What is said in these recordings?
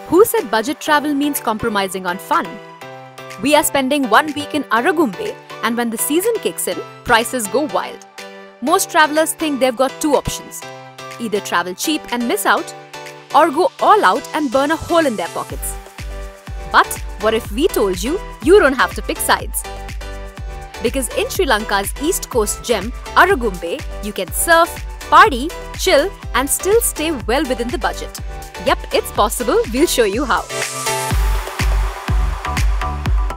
Who said budget travel means compromising on fun? We are spending 1 week in Aragumbe, and when the season kicks in, prices go wild. Most travelers think they've got two options: either travel cheap and miss out, or go all out and burn a hole in their pockets. But what if we told you don't have to pick sides? Because in Sri Lanka's East Coast gem, Aragumbe, you can surf, party, chill and still stay well within the budget. Yep, it's possible. We'll show you how.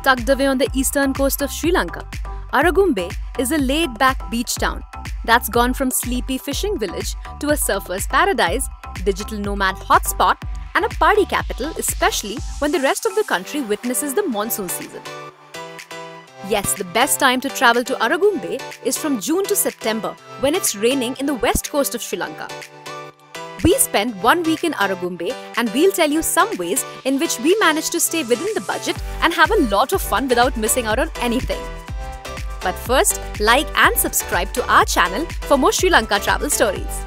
Tucked away on the eastern coast of Sri Lanka, Aragumbe is a laid-back beach town that's gone from sleepy fishing village to a surfer's paradise, digital nomad hotspot and a party capital, especially when the rest of the country witnesses the monsoon season. Yes, the best time to travel to Aragumbe is from June to September when it's raining in the west coast of Sri Lanka. We spent 1 week in Aragumbe and we'll tell you some ways in which we managed to stay within the budget and have a lot of fun without missing out on anything. But first, like and subscribe to our channel for more Sri Lanka travel stories.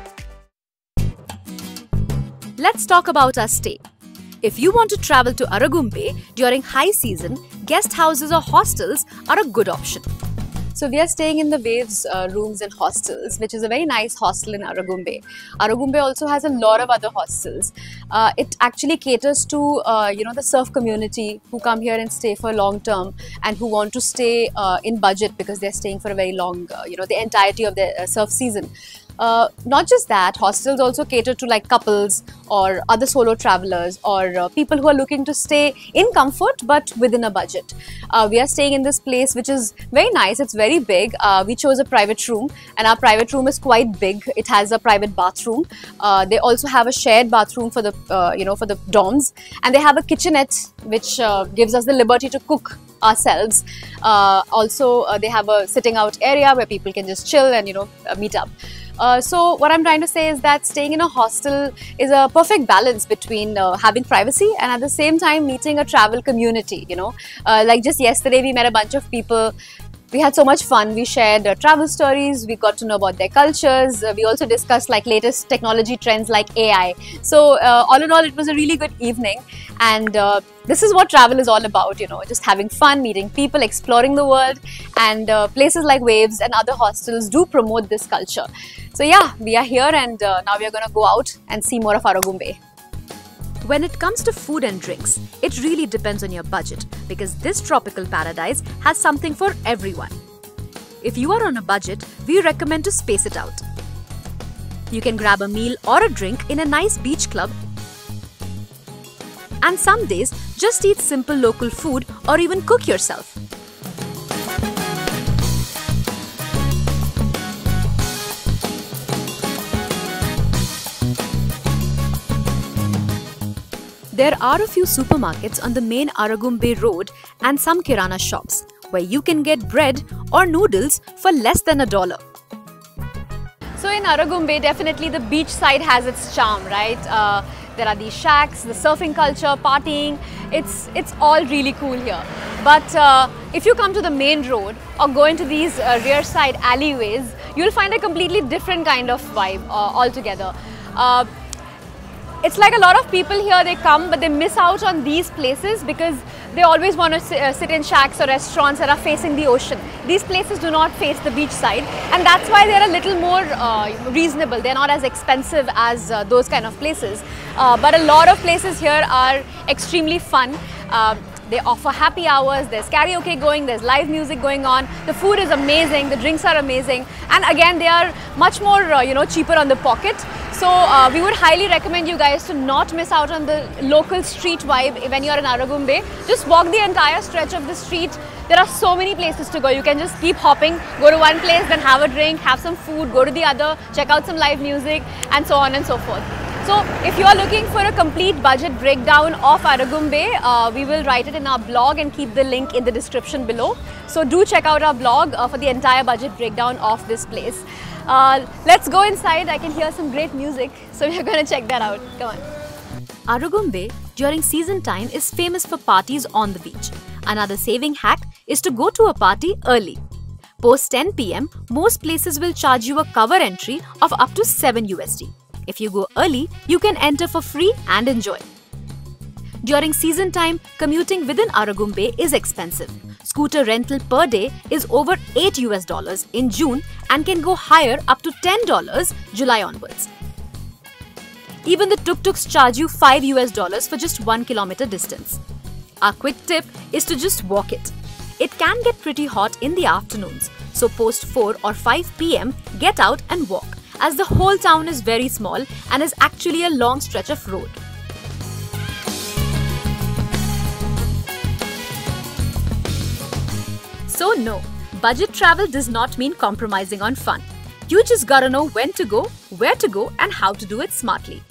Let's talk about our stay. If you want to travel to Aragumbe during high season, guest houses or hostels are a good option. So we are staying in the Waves rooms and hostels, which is a very nice hostel in Aragumbe. Aragumbe also has a lot of other hostels. It actually caters to the surf community who come here and stay for long term and who want to stay in budget because they're staying for a very long, the entirety of their surf season. Not just that, hostels also cater to like couples or other solo travelers or people who are looking to stay in comfort but within a budget. We are staying in this place which is very nice. It's very big. We chose a private room and our private room is quite big. It has a private bathroom. They also have a shared bathroom for the for the dorms, and they have a kitchenette which gives us the liberty to cook ourselves. Also, they have a sitting out area where people can just chill and meet up. So what I'm trying to say is that staying in a hostel is a perfect balance between having privacy and at the same time meeting a travel community, like just yesterday we met a bunch of people. We had so much fun. We shared travel stories, we got to know about their cultures. We also discussed like latest technology trends like AI. So all in all, it was a really good evening. And this is what travel is all about, just having fun, meeting people, exploring the world. And places like Waves and other hostels do promote this culture. So yeah, we are here and now we are going to go out and see more of Aragumbe. When it comes to food and drinks, it really depends on your budget because this tropical paradise has something for everyone. If you are on a budget, we recommend to space it out. You can grab a meal or a drink in a nice beach club, and some days just eat simple local food or even cook yourself. There are a few supermarkets on the main Aragumbe road and some kirana shops where you can get bread or noodles for less than $1. So in Aragumbe, definitely the beach side has its charm, right? There are these shacks, the surfing culture, partying. It's all really cool here. But if you come to the main road or go into these rear side alleyways, you'll find a completely different kind of vibe altogether. It's like a lot of people here, they come but they miss out on these places because they always want to sit in shacks or restaurants that are facing the ocean. These places do not face the beach side and that's why they're a little more reasonable. They're not as expensive as those kind of places. But a lot of places here are extremely fun. They offer happy hours, there's karaoke going, there's live music going on. The food is amazing, the drinks are amazing, and again they are much more cheaper on the pocket. So we would highly recommend you guys to not miss out on the local street vibe when you're in Aragumbe. Just walk the entire stretch of the street. There are so many places to go. You can just keep hopping, go to one place, then have a drink, have some food, go to the other, check out some live music, and so on and so forth. So if you are looking for a complete budget breakdown of Aragumbe, we will write it in our blog and keep the link in the description below. So do check out our blog for the entire budget breakdown of this place. Let's go inside. I can hear some great music, so we're going to check that out. Come on. Aragumbe during season time is famous for parties on the beach. Another saving hack is to go to a party early. Post 10 PM, most places will charge you a cover entry of up to $7 USD. If you go early, you can enter for free and enjoy. During season time, commuting within Aragumbe is expensive. Scooter rental per day is over $8 in June and can go higher up to $10 July onwards. Even the tuk-tuks charge you $5 for just 1 kilometer distance. Our quick tip is to just walk it. It can get pretty hot in the afternoons, so post 4 or 5 p.m. get out and walk, as the whole town is very small and is actually a long stretch of road. So no, budget travel does not mean compromising on fun. You just gotta know when to go, where to go, and how to do it smartly.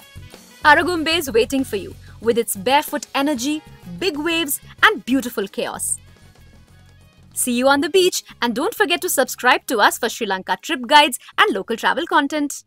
Aragumbe is waiting for you with its barefoot energy, big waves, and beautiful chaos. See you on the beach, and don't forget to subscribe to us for Sri Lanka trip guides and local travel content.